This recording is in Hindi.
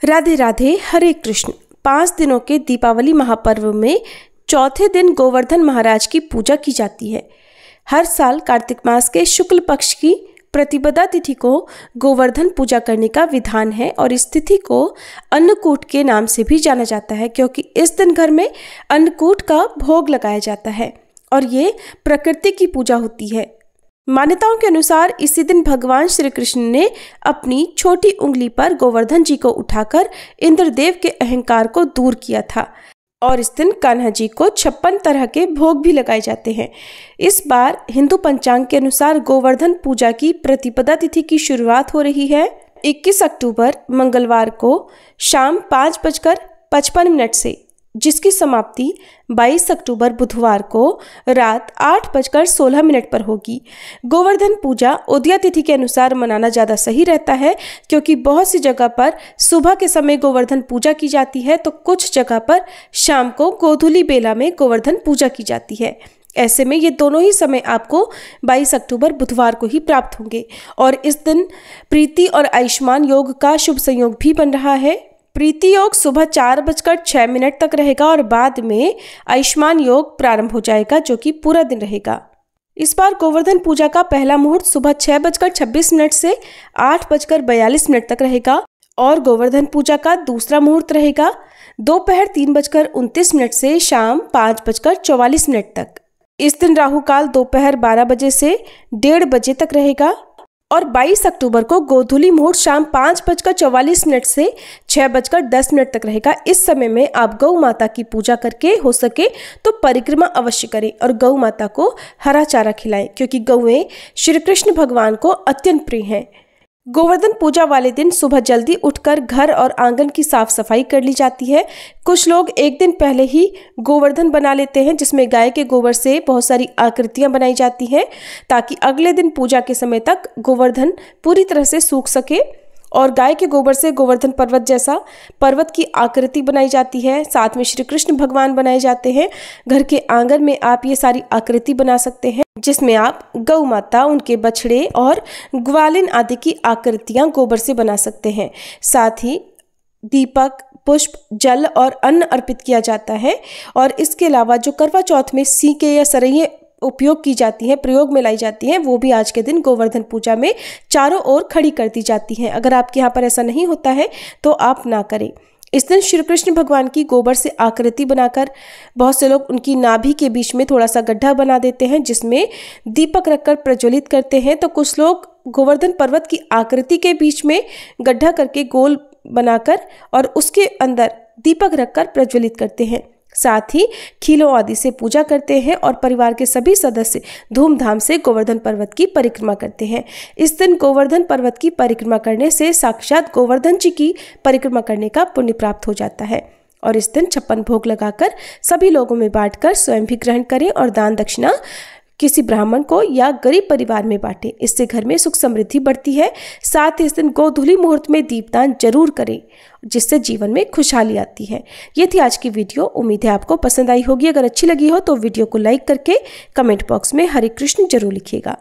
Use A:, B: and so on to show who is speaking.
A: राधे राधे, हरे कृष्ण। 5 दिनों के दीपावली महापर्व में चौथे दिन गोवर्धन महाराज की पूजा की जाती है। हर साल कार्तिक मास के शुक्ल पक्ष की प्रतिपदा तिथि को गोवर्धन पूजा करने का विधान है और इस तिथि को अन्नकूट के नाम से भी जाना जाता है, क्योंकि इस दिन घर में अन्नकूट का भोग लगाया जाता है और ये प्रकृति की पूजा होती है। मान्यताओं के अनुसार इसी दिन भगवान श्री कृष्ण ने अपनी छोटी उंगली पर गोवर्धन जी को उठाकर इंद्रदेव के अहंकार को दूर किया था और इस दिन कान्हा जी को 56 तरह के भोग भी लगाए जाते हैं। इस बार हिंदू पंचांग के अनुसार गोवर्धन पूजा की प्रतिपदा तिथि की शुरुआत हो रही है 21 अक्टूबर मंगलवार को शाम 5:55 से, जिसकी समाप्ति 22 अक्टूबर बुधवार को रात 8:16 पर होगी। गोवर्धन पूजा उदया तिथि के अनुसार मनाना ज़्यादा सही रहता है, क्योंकि बहुत सी जगह पर सुबह के समय गोवर्धन पूजा की जाती है तो कुछ जगह पर शाम को गोधूली बेला में गोवर्धन पूजा की जाती है। ऐसे में ये दोनों ही समय आपको 22 अक्टूबर बुधवार को ही प्राप्त होंगे और इस दिन प्रीति और आयुष्मान योग का शुभ संयोग भी बन रहा है। प्रीति योग सुबह 4:06 तक रहेगा और बाद में आयुष्मान योग प्रारंभ हो जाएगा, जो कि पूरा दिन रहेगा। इस बार गोवर्धन पूजा का पहला मुहूर्त सुबह 6:26 से 8:42 तक रहेगा और गोवर्धन पूजा का दूसरा मुहूर्त रहेगा दोपहर 3:29 से शाम 5:44 तक। इस दिन राहु काल दोपहर 12 बजे से 1:30 बजे तक रहेगा और 22 अक्टूबर को गोधूली मुहूर्त शाम 5:44 से 6:10 तक रहेगा। इस समय में आप गौ माता की पूजा करके हो सके तो परिक्रमा अवश्य करें और गौ माता को हरा चारा खिलाएं, क्योंकि गौएं श्री कृष्ण भगवान को अत्यंत प्रिय हैं। गोवर्धन पूजा वाले दिन सुबह जल्दी उठकर घर और आंगन की साफ सफाई कर ली जाती है। कुछ लोग एक दिन पहले ही गोवर्धन बना लेते हैं, जिसमें गाय के गोबर से बहुत सारी आकृतियां बनाई जाती हैं, ताकि अगले दिन पूजा के समय तक गोवर्धन पूरी तरह से सूख सके। और गाय के गोबर से गोवर्धन पर्वत जैसा पर्वत की आकृति बनाई जाती है। साथ में श्री कृष्ण भगवान बनाए जाते हैं। घर के आंगन में आप ये सारी आकृति बना सकते हैं, जिसमें आप गौ माता, उनके बछड़े और ग्वालिन आदि की आकृतियां गोबर से बना सकते हैं। साथ ही दीपक, पुष्प, जल और अन्न अर्पित किया जाता है। और इसके अलावा जो करवा चौथ में सीके या सरैये उपयोग की जाती हैं, प्रयोग में लाई जाती हैं, वो भी आज के दिन गोवर्धन पूजा में चारों ओर खड़ी कर दी जाती हैं। अगर आपके यहाँ पर ऐसा नहीं होता है तो आप ना करें। इस दिन श्री कृष्ण भगवान की गोबर से आकृति बनाकर बहुत से लोग उनकी नाभि के बीच में थोड़ा सा गड्ढा बना देते हैं, जिसमें दीपक रखकर प्रज्वलित करते हैं। तो कुछ लोग गोवर्धन पर्वत की आकृति के बीच में गड्ढा करके गोल बनाकर और उसके अंदर दीपक रखकर प्रज्वलित करते हैं। साथ ही खीलों आदि से पूजा करते हैं और परिवार के सभी सदस्य धूमधाम से गोवर्धन पर्वत की परिक्रमा करते हैं। इस दिन गोवर्धन पर्वत की परिक्रमा करने से साक्षात गोवर्धन जी की परिक्रमा करने का पुण्य प्राप्त हो जाता है। और इस दिन 56 भोग लगाकर सभी लोगों में बांटकर स्वयं भी ग्रहण करें और दान दक्षिणा किसी ब्राह्मण को या गरीब परिवार में बांटें। इससे घर में सुख समृद्धि बढ़ती है। साथ ही इस दिन गोधूली मुहूर्त में दीपदान जरूर करें, जिससे जीवन में खुशहाली आती है। ये थी आज की वीडियो। उम्मीद है आपको पसंद आई होगी। अगर अच्छी लगी हो तो वीडियो को लाइक करके कमेंट बॉक्स में हरे कृष्ण जरूर लिखिएगा।